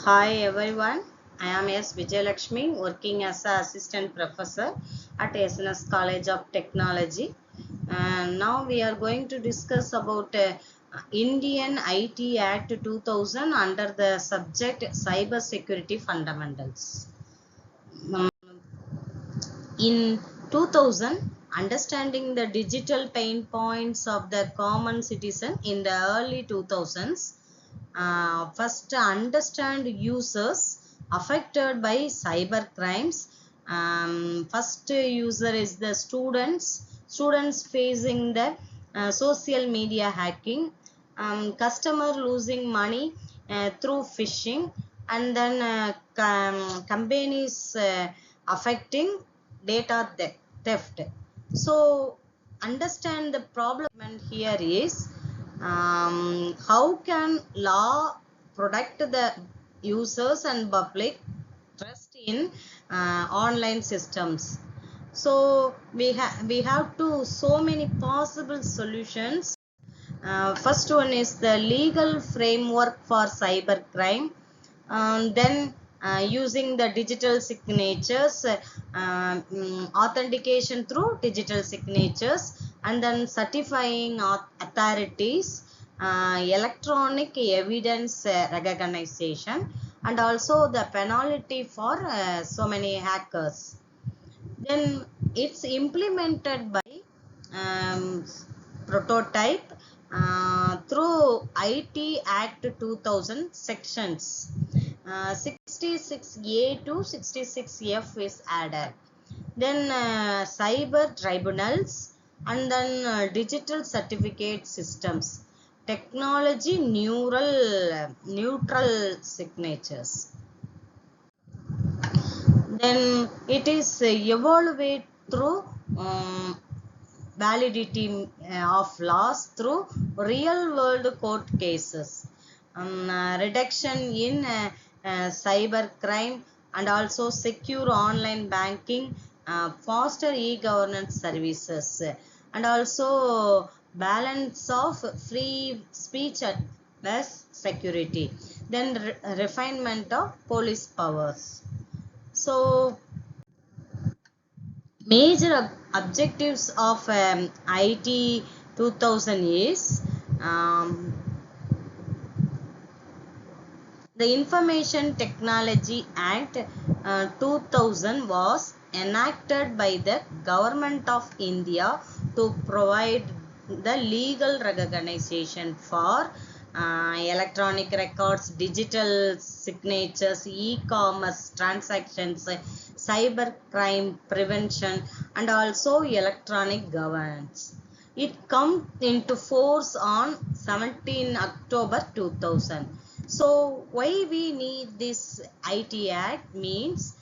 Hi everyone, I am S. Vijayalakshmi working as an assistant professor at SNS College of Technology. And now we are going to discuss about Indian IT Act 2000 under the subject Cyber Security Fundamentals. In 2000, understanding the digital pain points of the common citizen in the early 2000s, first understand users affected by cyber crimes. First user is the students facing the social media hacking, customer losing money through phishing, and then companies affecting data theft. So understand the problem here is how can law protect the users and public trust in online systems. So we have to so many possible solutions. First one is the legal framework for cybercrime. Then using the digital signatures, authentication through digital signatures, and then certifying authorities, electronic evidence recognition, and also the penalty for so many hackers. Then it's implemented by um, prototype through IT Act 2000 sections. 66A to 66F is added. Then cyber tribunals, and then digital certificate systems, technology neutral signatures. Then it is evaluated through validity of laws through real world court cases, reduction in cyber crime, and also secure online banking, foster e-governance services, and also balance of free speech and plus security. Then refinement of police powers. So major objectives of IT 2000 is the Information Technology Act 2000 was enacted by the Government of India to provide the legal recognition for electronic records, digital signatures, e-commerce transactions, cyber crime prevention, and also electronic governance. It comes into force on 17 October 2000. So why we need this IT Act means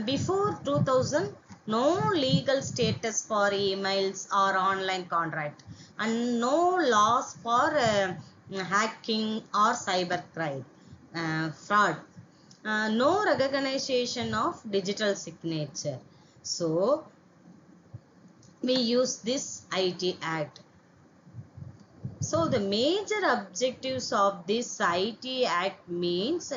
before 2000 no legal status for emails or online contract, and no laws for hacking or cyber crime, fraud, no recognition of digital signature. So we use this IT Act. So the major objectives of this IT Act means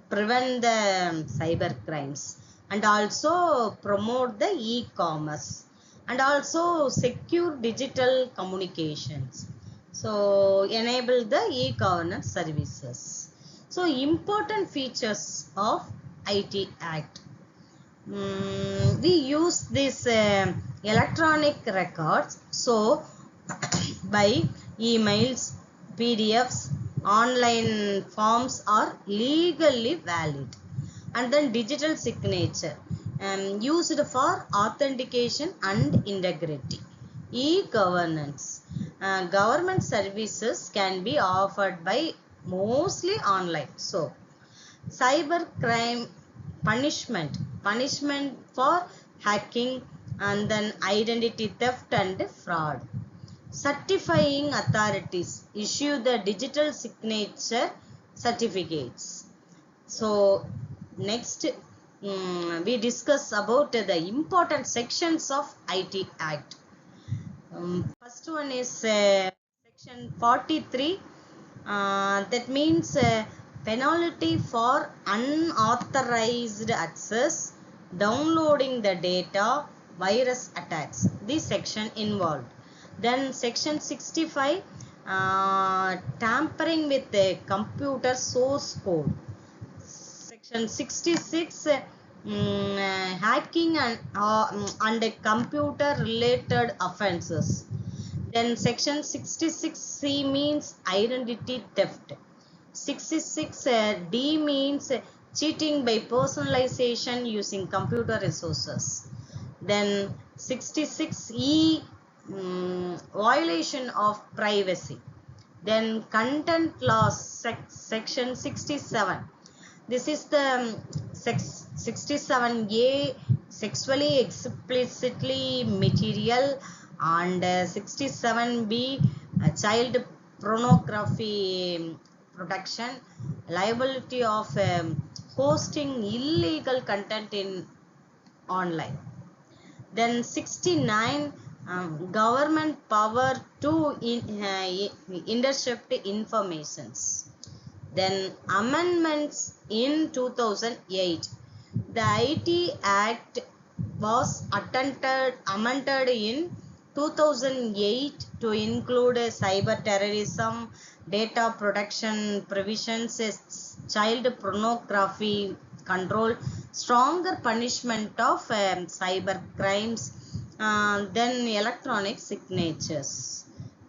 prevent the cyber crimes, and also promote the e-commerce, and also secure digital communications. So enable the e-governance services. So important features of IT Act. We use this electronic records. So by emails, PDFs, online forms are legally valid. And then digital signature used for authentication and integrity. E-governance. Government services can be offered by mostly online. So cyber crime punishment for hacking, and then identity theft and fraud. Certifying authorities issue the digital signature certificates. So next we discuss about the important sections of IT Act. First one is section 43. That means penalty for unauthorized access, downloading the data, virus attacks. This section involved. Then section 65, tampering with the computer source code. Section 66, hacking and computer related offenses. Then section 66C means identity theft. 66D means cheating by personalization using computer resources. Then 66E, violation of privacy. Then content laws, section 67. This is the 67A, sexually explicitly material, and 67B, child pornography protection, liability of hosting illegal content in online. Then 69, government power to intercept informations. Then amendments in 2008. The IT Act was amended in 2008 to include cyber terrorism, data protection provisions, child pornography control, stronger punishment of cyber crimes, then electronic signatures.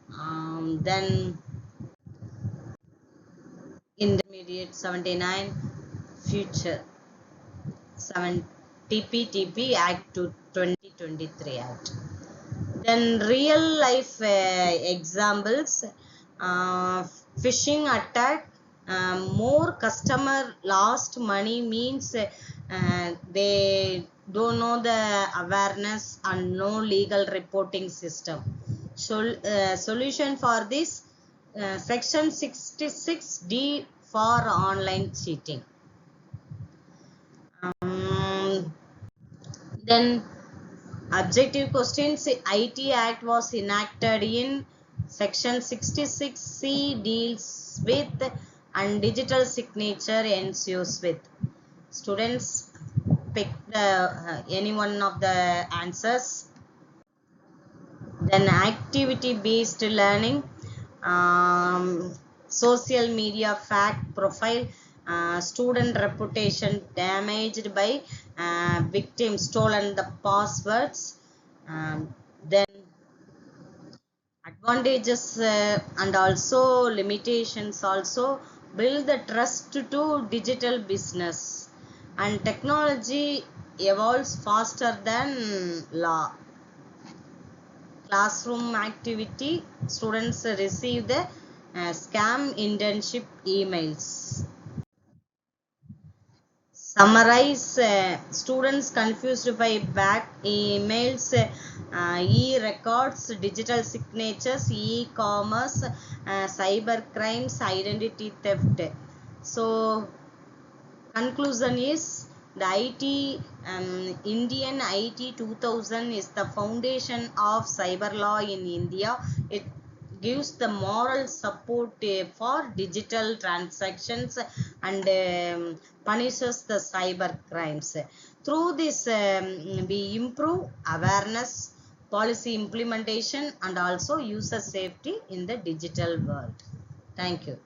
Then intermediate 79, future 7, TPTP Act to 2023 Act. Then real life examples, phishing attack, more customer lost money means they don't know the awareness and no legal reporting system. So solution for this, section 66D for online cheating. Then objective questions. IT Act was enacted in section 66C, deals with, and digital signature ensues with. Students pick any one of the answers. Then activity based learning, social media fact profile, student reputation damaged by victim stolen the passwords. Then advantages and also limitations also, build the trust to digital business, and technology evolves faster than law. Classroom activity, students receive the scam internship emails. Summarize, students confused by back emails, e-records, digital signatures, e-commerce, cyber crimes, identity theft. So conclusion is, the Indian IT 2000 is the foundation of cyber law in India. It gives the moral support for digital transactions and punishes the cyber crimes. Through this, we improve awareness, policy implementation, and also user safety in the digital world. Thank you.